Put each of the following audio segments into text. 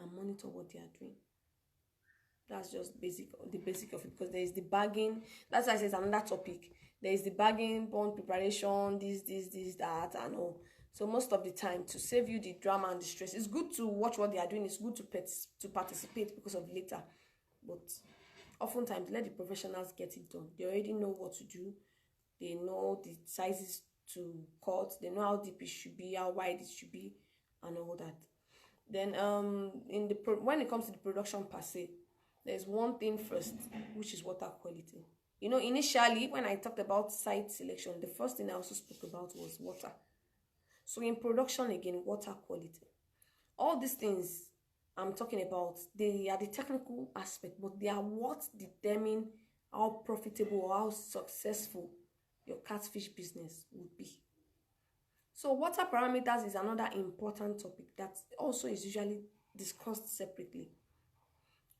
and monitor what they are doing. That's just the basic of it, because there is the bagging. That's why I say it's another topic. There is the bagging, pond preparation, this, that, and all. So most of the time, to save you the drama and the stress, it's good to watch what they are doing. It's good to participate because of later. But oftentimes, let the professionals get it done. They already know what to do. They know the sizes to cut. They know how deep it should be, how wide it should be, and all that. Then when it comes to the production per se, there's one thing first, which is water quality. Initially when I talked about site selection, the first thing I also spoke about was water. So in production again, water quality. All these things I'm talking about, they are the technical aspect, but they are what determine how profitable or how successful your catfish business would be. So water parameters is another important topic that also is usually discussed separately.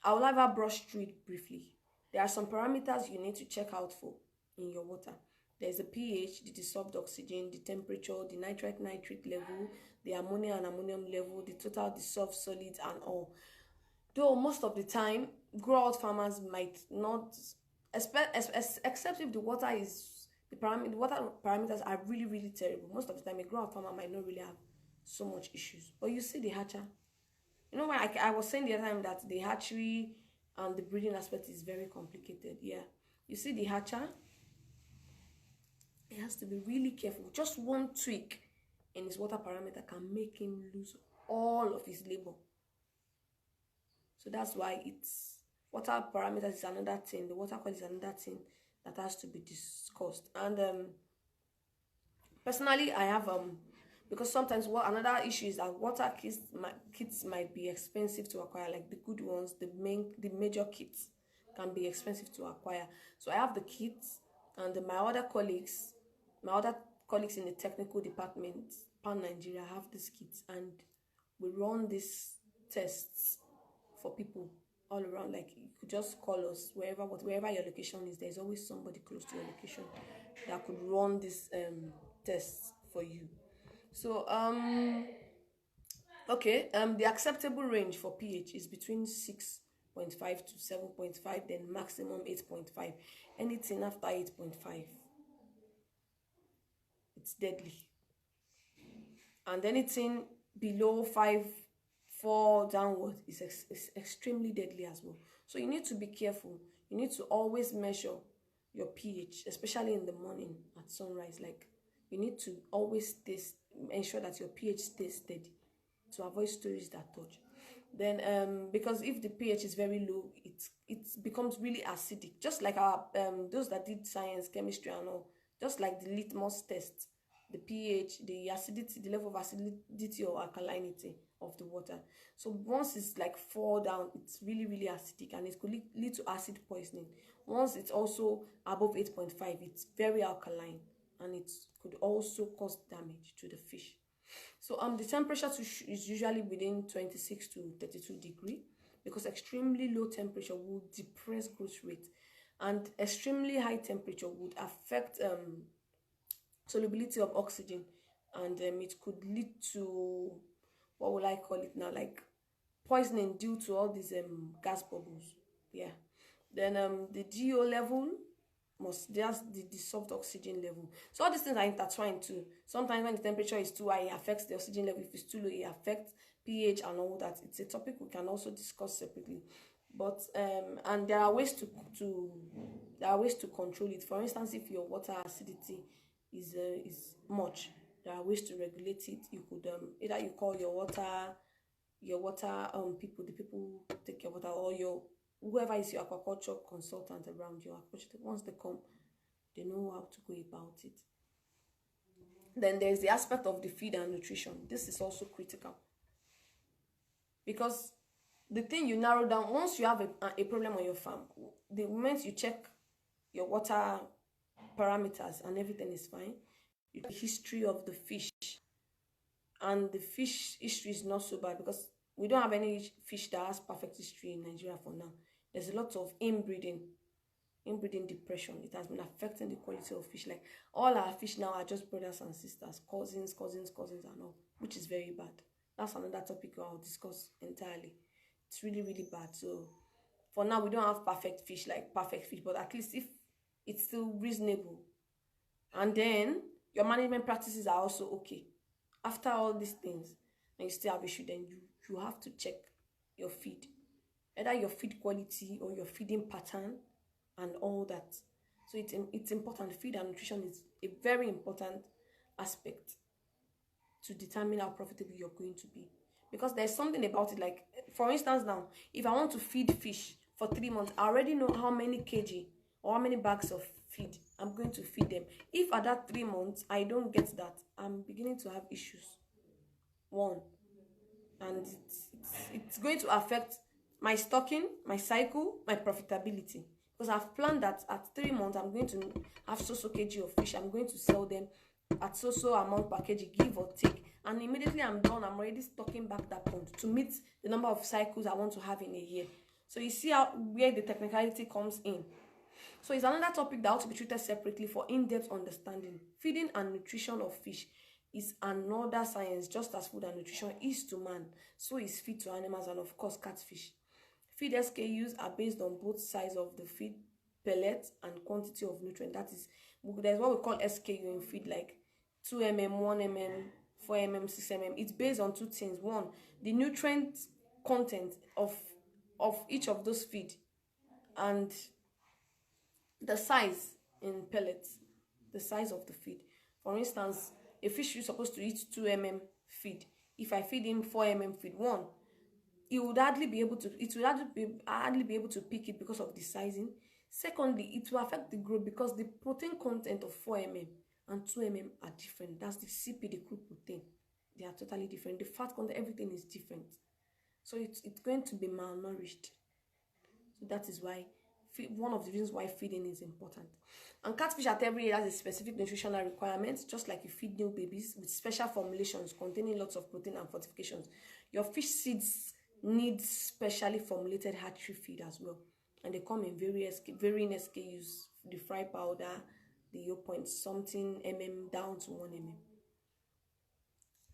I will ever brush through it briefly. There are some parameters you need to check out for in your water. There's the pH, the dissolved oxygen, the temperature, the nitrate level, the ammonia and ammonium level, the total dissolved solids, and all. Though most of the time, grow-out farmers might not, except if the water parameters are really, really terrible. Most of the time, a grow-out farmer might not really have so much issues. But you see the hatcher. Why I was saying the other time that the hatchery and the breeding aspect is very complicated. Yeah. You see the hatcher, he has to be really careful. Just one tweak in his water parameter can make him lose all of his labor. So that's why it's water parameters is another thing. The water quality is another thing that has to be discussed. And personally, I have because sometimes another issue is that water kits might be expensive to acquire, like the good ones, the major kits can be expensive to acquire. So I have the kits, and my other colleagues in the technical department, Pan Nigeria, have these kits, and we run these tests for people all around. Like, you could just call us wherever your location is. There's always somebody close to your location that could run this tests for you. So the acceptable range for pH is between 6.5 to 7.5, then maximum 8.5. Anything after 8.5, it's deadly. And anything below 5.4 downward is extremely deadly as well. So you need to be careful. You need to always measure your pH, especially in the morning at sunrise. Like, you need to always ensure that your pH stays steady to avoid stories that touch. Then because if the pH is very low, it becomes really acidic, just like our those that did science, chemistry, and all. Just like the litmus test, the pH, the acidity, the level of acidity or alkalinity of the water. So once it's like 4 down, it's really, really acidic, and it could lead to acid poisoning. Once it's also above 8.5, it's very alkaline, and it could also cause damage to the fish. So the temperature is usually within 26 to 32 degrees, because extremely low temperature will depress growth rate, and extremely high temperature would affect solubility of oxygen, and it could lead to, what will I call it now, like poisoning due to all these gas bubbles. Yeah. Then the DO level just the dissolved oxygen level. So all these things are intertwined too. Sometimes when the temperature is too high, it affects the oxygen level. If it's too low, it affects pH and all that. It's a topic we can also discuss separately. But and there are ways to control it. For instance, if your water acidity is much, there are ways to regulate it. You could either you call your water people, the people who take your water, or whoever is your aquaculture consultant around your aquaculture. Once they come, they know how to go about it. Then there's the aspect of the feed and nutrition. This is also critical, because the thing you narrow down, once you have a problem on your farm, the moment you check your water parameters and everything is fine, the history of the fish, and the fish history is not so bad, because we don't have any fish that has perfect history in Nigeria for now. There's a lot of inbreeding depression. It has been affecting the quality of fish. Like, all our fish now are just brothers and sisters, cousins and all, which is very bad. That's another topic I'll discuss entirely. it's really, really bad. So for now, we don't have perfect fish, like perfect fish, but at least if it's still reasonable, and then your management practices are also okay. After all these things, and you still have issue, then you have to check your feed, either your feed quality or your feeding pattern, and all that. So it's important. Feed and nutrition is a very important aspect to determine how profitable you're going to be, because there's something about it. Like, for instance, now if I want to feed fish for 3 months, I already know how many kg or how many bags of feed I'm going to feed them. If at that 3 months I don't get that, I'm beginning to have issues. One, and it's going to affect my stocking, my cycle, my profitability, because I've planned that at 3 months I'm going to have so kg of fish. I'm going to sell them at so amount per kg, give or take, and immediately I'm done, I'm already stocking back that point to meet the number of cycles I want to have in a year. So you see how where the technicality comes in. So it's another topic that ought to be treated separately for in-depth understanding. Feeding and nutrition of fish is another science. Just as food and nutrition is to man, so is feed to animals, and of course catfish. Feed SKUs are based on both size of the feed pellet and quantity of nutrient. That is, there's what we call SKU in feed, like 2 mm, 1 mm, 4 mm, 6 mm. It's based on two things. One, the nutrient content of each of those feed, and the size in pellets, the size of the feed. For instance, a fish is supposed to eat 2 mm feed. If I feed him 4 mm feed, one, it would hardly be able to pick it because of the sizing. Secondly, it will affect the growth because the protein content of 4 mm and 2 mm are different. That's the CP, the crude protein. They are totally different. The fat content, everything is different. So it's going to be malnourished. So that is why one of the reasons why feeding is important. And catfish at every age has a specific nutritional requirements, just like you feed new babies with special formulations containing lots of protein and fortifications. Your fish seeds need specially formulated hatchery feed as well, and they come in varying SKUs. The fry powder, the 0.0 something mm down to 1 mm.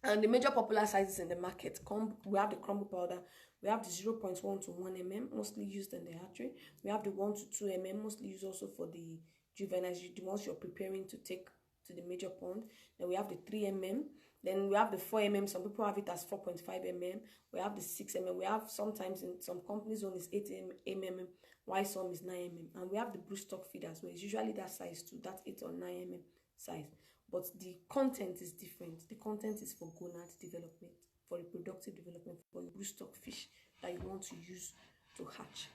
And the major popular sizes in the market we have the crumble powder, we have the 0.1 to 1 mm, mostly used in the hatchery. We have the 1 to 2 mm, mostly used also for the juveniles, the ones you're preparing to take to the major pond. Then we have the 3 mm. Then we have the 4 mm. Some people have it as 4.5 mm. We have the 6 mm. We have sometimes in some companies one is 8 mm, while some is 9 mm. And we have the broodstock feed as well. It's usually that size too, that 8 or 9 mm size. But the content is different. The content is for gonad development, for reproductive development, for broodstock fish that you want to use to hatch.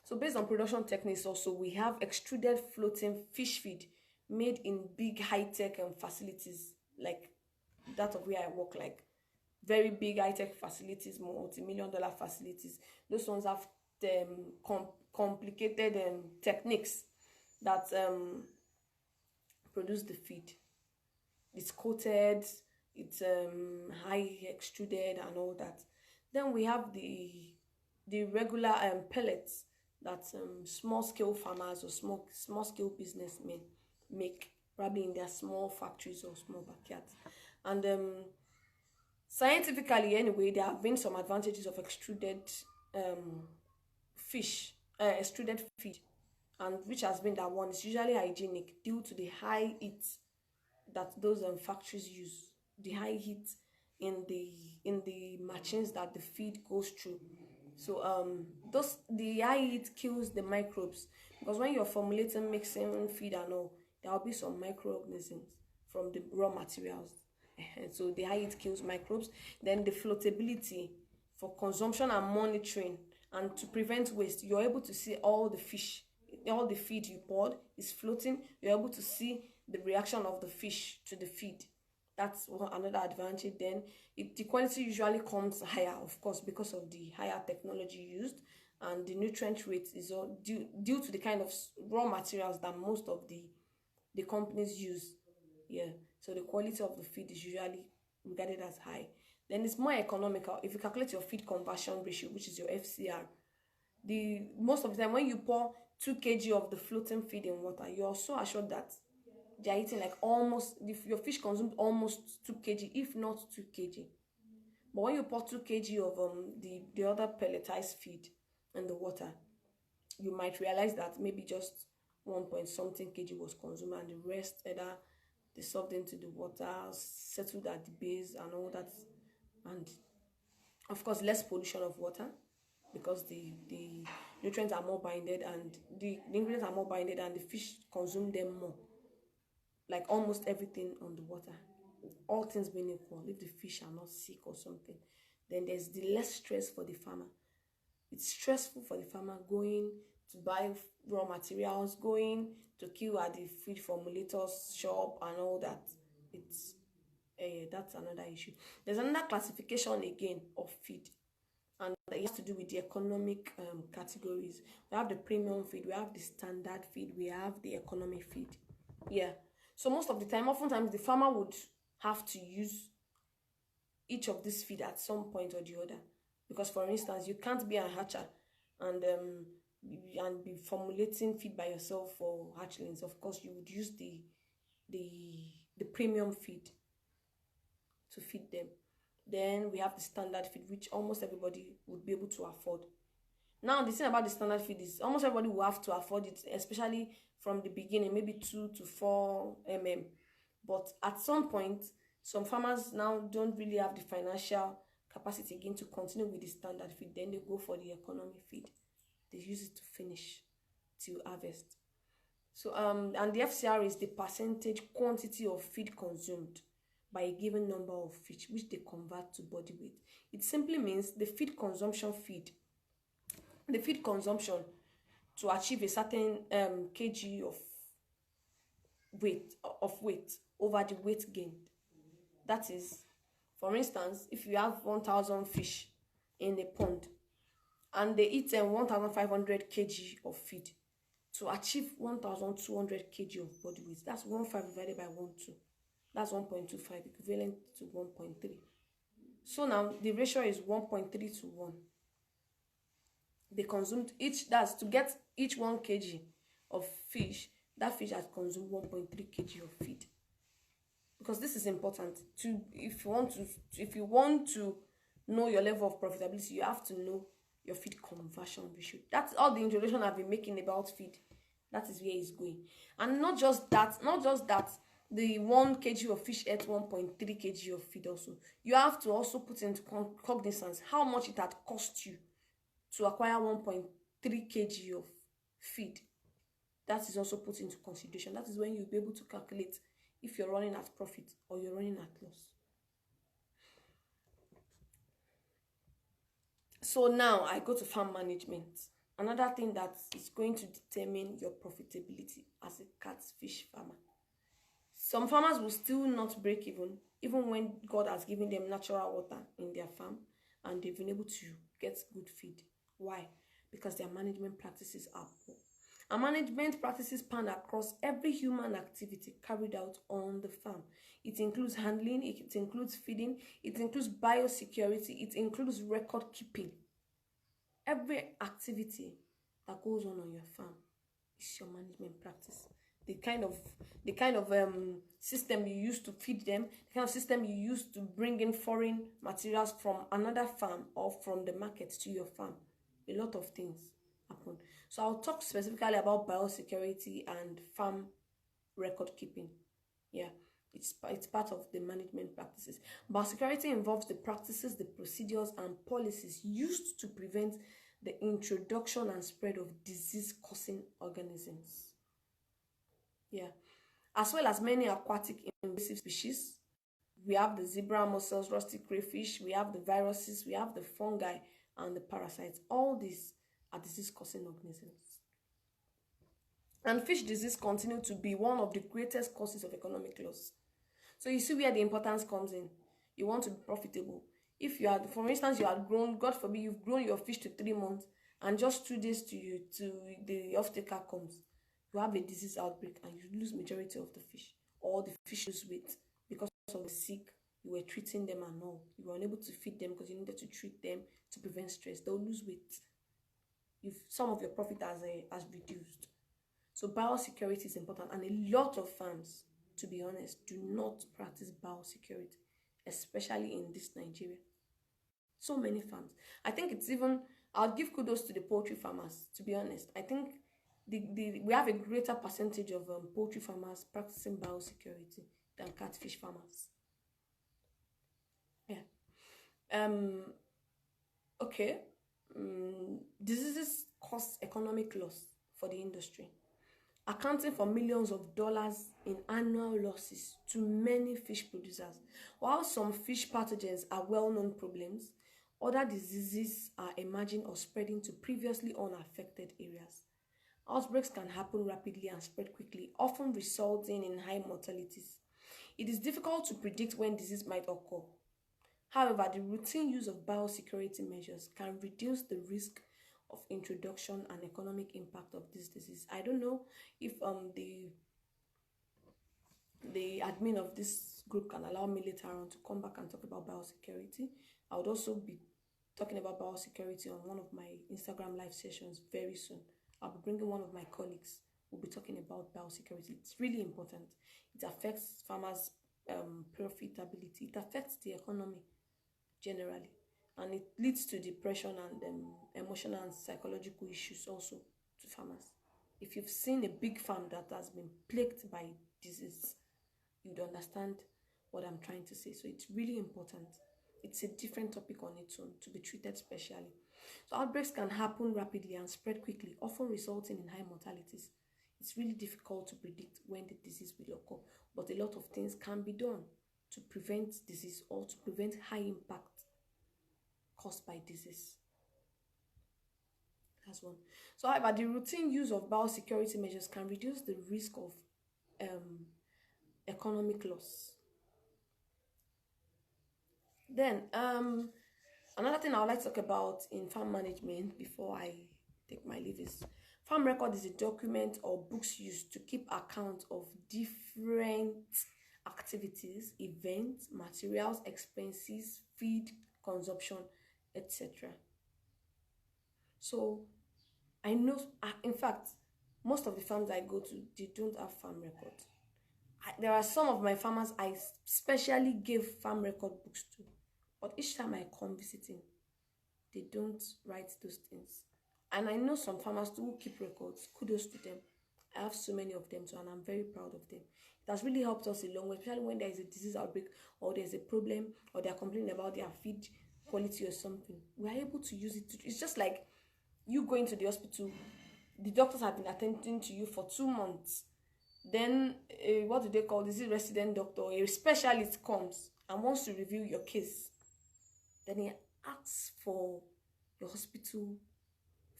So based on production techniques also, we have extruded floating fish feed made in big high-tech facilities, like that of where I work, like very big high-tech facilities, multi-million-dollar facilities. Those ones have complicated techniques that produce the feed. It's coated, it's high extruded and all that. Then we have the regular pellets that small scale farmers or small scale businessmen make, probably in their small factories or small backyards. And scientifically anyway, there have been some advantages of extruded extruded feed, and which has been that one is usually hygienic due to the high heat that those factories use, the high heat in the machines that the feed goes through. So the high heat kills the microbes, because when you're formulating, mixing feed and all, there will be some microorganisms from the raw materials. So the high heat kills microbes. Then the floatability for consumption and monitoring, and to prevent waste, you're able to see all the feed you poured is floating. You're able to see the reaction of the fish to the feed. That's another advantage. Then the quality usually comes higher, of course, because of the higher technology used, and the nutrient rate is all due to the kind of raw materials that most of the companies use. Yeah, so the quality of the feed is usually regarded as high. Then it's more economical if you calculate your feed conversion ratio, which is your FCR. Most of the time when you pour 2 kg of the floating feed in water, you're so assured that they're eating like your fish consumes almost 2 kg, if not 2 kg. But when you pour 2 kg of the other pelletized feed in the water, you might realize that maybe just 1 point something kg was consumed, and the rest either dissolved into the water, settled at the base and all that. And of course, less pollution of water, because the nutrients are more binded, and the ingredients are more binded, and the fish consume them more. Like almost everything on the water, all things being equal, if the fish are not sick or something, then there's the less stress for the farmer. It's stressful for the farmer going to buy raw materials, going to kill at the feed formulator's shop and all that. It's that's another issue. There's another classification again of feed, and it has to do with the economic categories. We have the premium feed, we have the standard feed, we have the economy feed. Yeah. So most of the time, oftentimes the farmer would have to use each of these feed at some point or the other. Because for instance, you can't be a hatcher and be formulating feed by yourself for hatchlings. Of course, you would use the premium feed to feed them. Then we have the standard feed, which almost everybody would be able to afford. Now, the thing about the standard feed is almost everybody will have to afford it, especially from the beginning, maybe 2 to 4 mm. But at some point, some farmers now don't really have the financial capacity again to continue with the standard feed. Then they go for the economy feed. They use it to finish till harvest. So and the FCR is the percentage quantity of feed consumed by a given number of fish, which they convert to body weight. It simply means the feed consumption to achieve a certain kg of weight over the weight gained. That is, for instance, if you have 1,000 fish in a pond and they eat 1,500 kg of feed, to achieve 1,200 kg of body weight, that's 1.5 divided by 1.2. That's 1.25, equivalent to 1.3. So now the ratio is 1.3 to 1. They consumed that's to get each 1 kg of fish, that fish has consumed 1.3 kg of feed. Because this is important if you want to know your level of profitability, you have to know your feed conversion ratio. That's all the introduction I've been making about feed. That is where it's going. And not just that, the 1 kg of fish ate 1.3 kg of feed also. You have to also put into cognizance how much it had cost you to acquire 1.3 kg of feed. That is also put into consideration. That is when you'll be able to calculate if you're running at profit or you're running at loss. So now I go to farm management. Another thing that is going to determine your profitability as a catfish farmer. Some farmers will still not break even when God has given them natural water in their farm and they've been able to get good feed. Why? Because their management practices are poor. And management practices span across every human activity carried out on the farm. It includes handling, it includes feeding, it includes biosecurity, it includes record keeping. Every activity that goes on your farm is your management practice. The kind of system you use to feed them, the kind of system you use to bring in foreign materials from another farm or from the market to your farm. A lot of things happen. So I'll talk specifically about biosecurity and farm record keeping. Yeah, it's part of the management practices. Biosecurity involves the practices, the procedures, and policies used to prevent the introduction and spread of disease-causing organisms. Yeah, as well as many aquatic invasive species. We have the zebra mussels, rusty crayfish, we have the viruses, we have the fungi, and the parasites. All these are disease-causing organisms. And fish disease continue to be one of the greatest causes of economic loss. So you see where the importance comes in. You want to be profitable. If you had, for instance, you had grown, God forbid, you've grown your fish to 3 months, and just 2 days to the off-taker comes, you have a disease outbreak and you lose majority of the fish, or the fish lose weight because of the sick, you were treating them and all. You were unable to feed them because you needed to treat them to prevent stress. They'll lose weight. If some of your profit has reduced. So biosecurity is important, and a lot of farms, to be honest, do not practice biosecurity, especially in this Nigeria. So many farms. I think it's even, I'll give kudos to the poultry farmers, to be honest. I think we have a greater percentage of poultry farmers practicing biosecurity than catfish farmers. Yeah. Um. Okay. Diseases cause economic loss for the industry, accounting for millions of dollars in annual losses to many fish producers. While some fish pathogens are well-known problems, other diseases are emerging or spreading to previously unaffected areas. Outbreaks can happen rapidly and spread quickly, often resulting in high mortalities. It is difficult to predict when disease might occur. However, the routine use of biosecurity measures can reduce the risk of introduction and economic impact of this disease. I don't know if the admin of this group can allow me later on to come back and talk about biosecurity. I would also be talking about biosecurity on one of my Instagram live sessions very soon. I'll be bringing one of my colleagues who will be talking about biosecurity. It's really important. It affects farmers' profitability. It affects the economy generally, and it leads to depression and emotional and psychological issues also to farmers. If you've seen a big farm that has been plagued by disease, you'd understand what I'm trying to say. So it's really important. It's a different topic on its own to be treated specially. So outbreaks can happen rapidly and spread quickly, often resulting in high mortalities. It's really difficult to predict when the disease will occur, but a lot of things can be done to prevent disease or to prevent high impact caused by disease. That's one. So, however, the routine use of biosecurity measures can reduce the risk of um, economic loss. Then, another thing I would like to talk about in farm management before I take my leave is farm record is a document or books used to keep account of different activities, events, materials, expenses, feed, consumption, etc. So I know, in fact, most of the farms I go to, they don't have farm record. There are some of my farmers I specially gave farm record books to, but each time I come visiting, they don't write those things. And I know some farmers too who keep records. Kudos to them. I have so many of them too, and I'm very proud of them. It has really helped us a long way, especially when there is a disease outbreak or there's a problem or they're complaining about their feed quality or something. We are able to use it. It's just like you going to the hospital, the doctors have been attending to you for 2 months. Then, what do they call this? Resident doctor, a specialist comes and wants to review your case. Then he asks for your hospital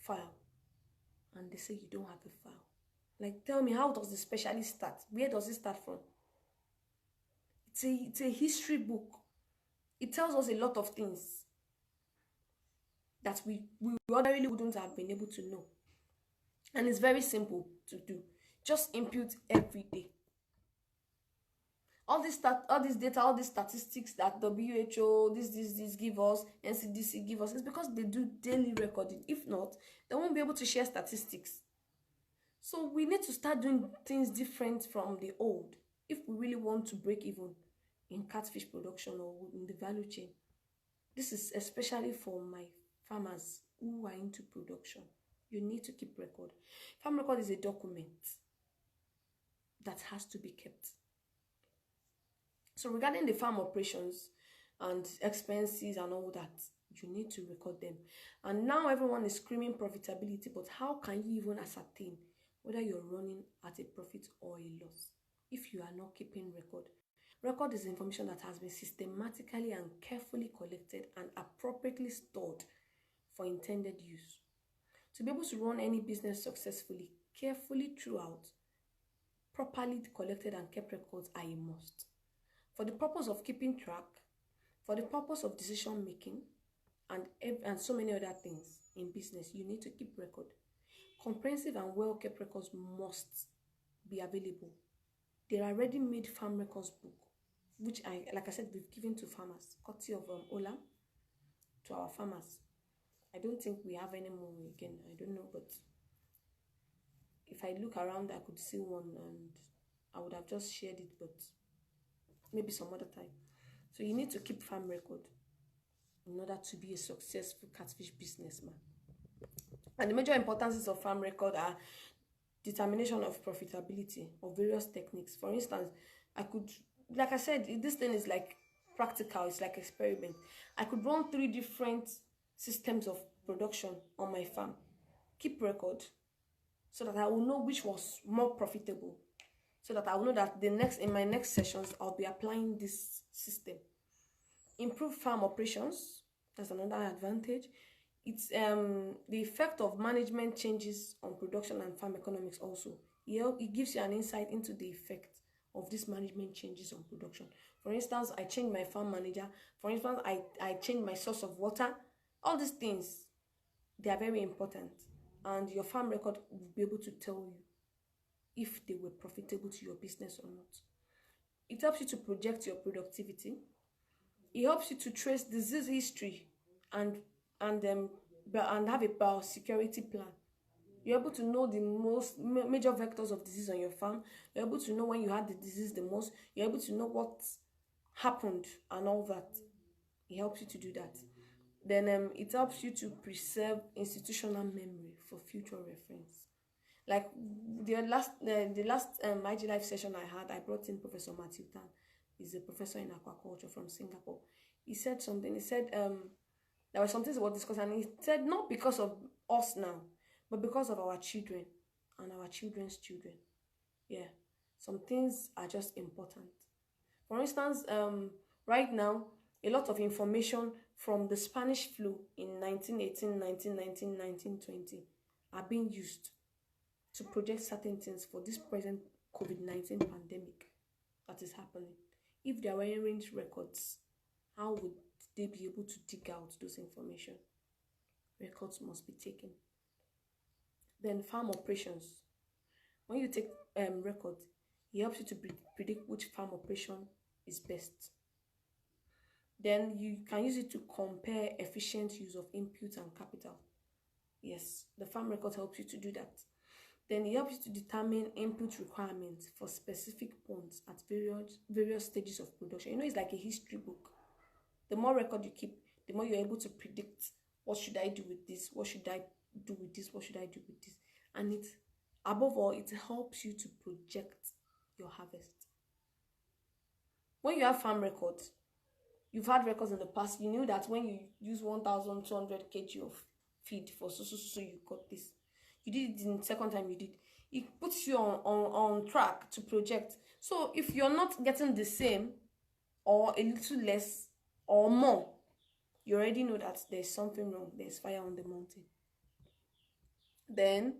file, and they say you don't have a file. Like, tell me, how does the specialist start? Where does it start from? It's a history book. It tells us a lot of things that we ordinarily wouldn't have been able to know. And it's very simple to do. Just input every day. All this data, all these statistics that WHO, this give us, NCDC give us, is because they do daily recording. If not, they won't be able to share statistics. So we need to start doing things different from the old if we really want to break even in catfish production or in the value chain. This is especially for my farmers who are into production. You need to keep record. Farm record is a document that has to be kept. So regarding the farm operations and expenses and all that, you need to record them. And now everyone is screaming profitability, but how can you even ascertain whether you're running at a profit or a loss if you are not keeping record? Record is information that has been systematically and carefully collected and appropriately stored for intended use. To be able to run any business successfully, carefully throughout, properly collected and kept records are a must. For the purpose of keeping track, for the purpose of decision making, and so many other things in business, you need to keep record. Comprehensive and well-kept records must be available. There are ready-made farm records book, which like I said, we've given to farmers, courtesy of Ola, to our farmers. I don't think we have any more again. I don't know, but if I look around, I could see one, and I would have just shared it, but maybe some other time. So you need to keep farm record. in order to be a successful catfish businessman. And the major importances of farm record are determination of profitability of various techniques. For instance, I could, like I said, this thing is like practical, it's like experiment. I could run 3 different systems of production on my farm, keep record, so that I will know which was more profitable, so that I will know that in my next sessions I'll be applying this system. Improve farm operations, that's another advantage. It's the effect of management changes on production and farm economics also. It gives you an insight into the effect of these management changes on production. For instance, I changed my farm manager. For instance, I changed my source of water. All these things, they are very important. And your farm record will be able to tell you if they were profitable to your business or not. It helps you to project your productivity. It helps you to trace disease history and have a biosecurity plan. You're able to know the most major vectors of disease on your farm. You're able to know when you had the disease the most. You're able to know what happened and all that. It helps you to do that. Then it helps you to preserve institutional memory for future reference. Like the last IG Live session I had, I brought in Professor Matthew Tan. He's a professor in aquaculture from Singapore. He said something. He said there were some things about discussing, and he said not because of us now, but because of our children and our children's children. Yeah, some things are just important. For instance, right now, a lot of information from the Spanish flu in 1918, 1919, 1920 are being used to project certain things for this present COVID-19 pandemic that is happening. If there were arranged records, how would they be able to dig out those information? Records must be taken. Then farm operations. When you take records, it helps you to predict which farm operation is best. Then you can use it to compare efficient use of input and capital. Yes, the farm record helps you to do that. Then it helps you to determine input requirements for specific points at various stages of production. You know, it's like a history book. The more record you keep, the more you're able to predict, what should I do with this? What should I do with this? What should I do with this? And it, above all, it helps you to project your harvest. When you have farm records, you've had records in the past, you knew that when you use 1,200 kg of feed for so you got this. You did it in the second time you did. It puts you on track to project. So if you're not getting the same or a little less or more, you already know that there's something wrong. There's fire on the mountain. Then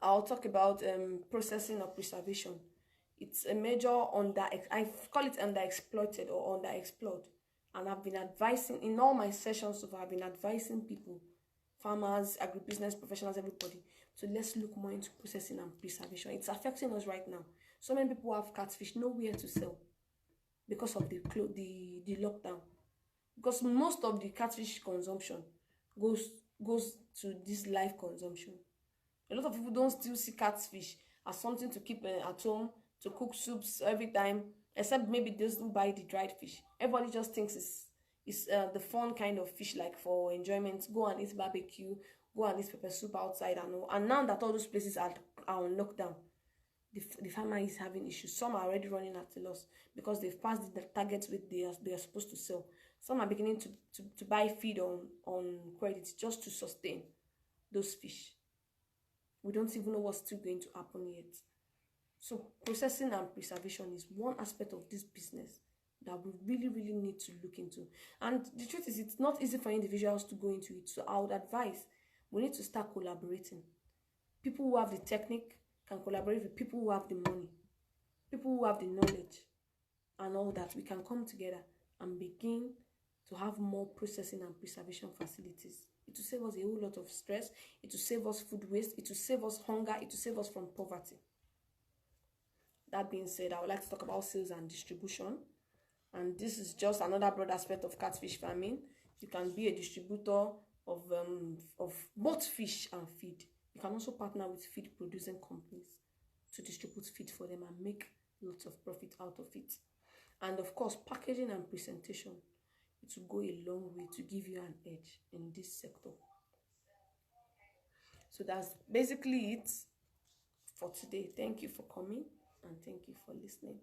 I'll talk about processing or preservation. It's a major I call it underexploited or underexplored. And I've been advising, in all my sessions so far, I've been advising people, farmers, agribusiness professionals, everybody, so let's look more into processing and preservation. It's affecting us right now. So many people have catfish, nowhere to sell because of the lockdown. Because most of the catfish consumption goes to this live consumption. A lot of people don't still see catfish as something to keep at home, to cook soups every time, except maybe those who buy the dried fish. Everybody just thinks it's the fun kind of fish, like for enjoyment. Go and eat barbecue, go and eat pepper soup outside, and now that all those places are on lockdown, the farmer is having issues. Some are already running at a loss because they've passed the targets with they are supposed to sell. Some are beginning to buy feed on credit just to sustain those fish. We don't even know what's still going to happen yet. So processing and preservation is one aspect of this business that we really, really need to look into. And the truth is, it's not easy for individuals to go into it. So I would advise, we need to start collaborating. People who have the technique can collaborate with people who have the money, people who have the knowledge, and all that. We can come together and begin to have more processing and preservation facilities. It will save us a whole lot of stress. It will save us food waste. It will save us hunger. It will save us from poverty. That being said, I would like to talk about sales and distribution. And this is just another broad aspect of catfish farming. You can be a distributor of both fish and feed. You can also partner with feed producing companies to distribute feed for them and make lots of profit out of it. And of course, packaging and presentation. it will go a long way to give you an edge in this sector. So that's basically it for today. Thank you for coming and thank you for listening.